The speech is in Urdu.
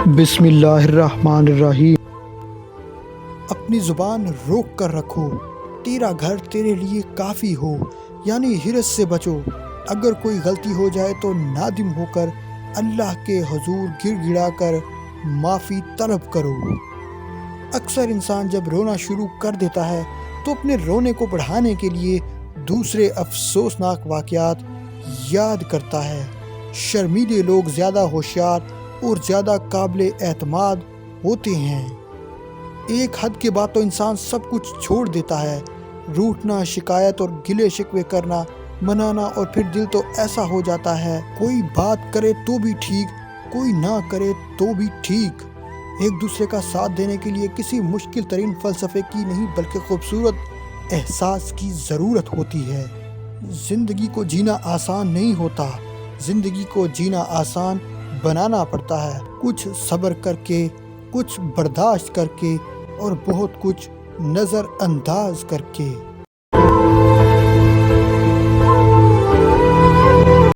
بسم اللہ الرحمن الرحیم۔ اپنی زبان روک کر رکھو، تیرا گھر تیرے لیے کافی ہو، یعنی حرص سے بچو۔ اگر کوئی غلطی ہو جائے تو نادم ہو کر اللہ کے حضور گر گڑا کر معافی طلب کرو۔ اکثر انسان جب رونا شروع کر دیتا ہے تو اپنے رونے کو بڑھانے کے لیے دوسرے افسوسناک واقعات یاد کرتا ہے۔ شرمیلے لوگ زیادہ ہوشیار اور زیادہ قابل اعتماد ہوتے ہیں۔ ایک حد کے بعد تو انسان سب کچھ چھوڑ دیتا ہے، روٹھنا، شکایت اور گلے شکوے کرنا، منانا، اور پھر دل تو ایسا ہو جاتا ہے کوئی بات کرے تو بھی ٹھیک، کوئی نہ کرے تو بھی ٹھیک۔ ایک دوسرے کا ساتھ دینے کے لیے کسی مشکل ترین فلسفے کی نہیں بلکہ خوبصورت احساس کی ضرورت ہوتی ہے۔ زندگی کو جینا آسان نہیں ہوتا، زندگی کو جینا آسان بنانا پڑتا ہے، کچھ صبر کر کے، کچھ برداشت کر کے، اور بہت کچھ نظر انداز کر کے۔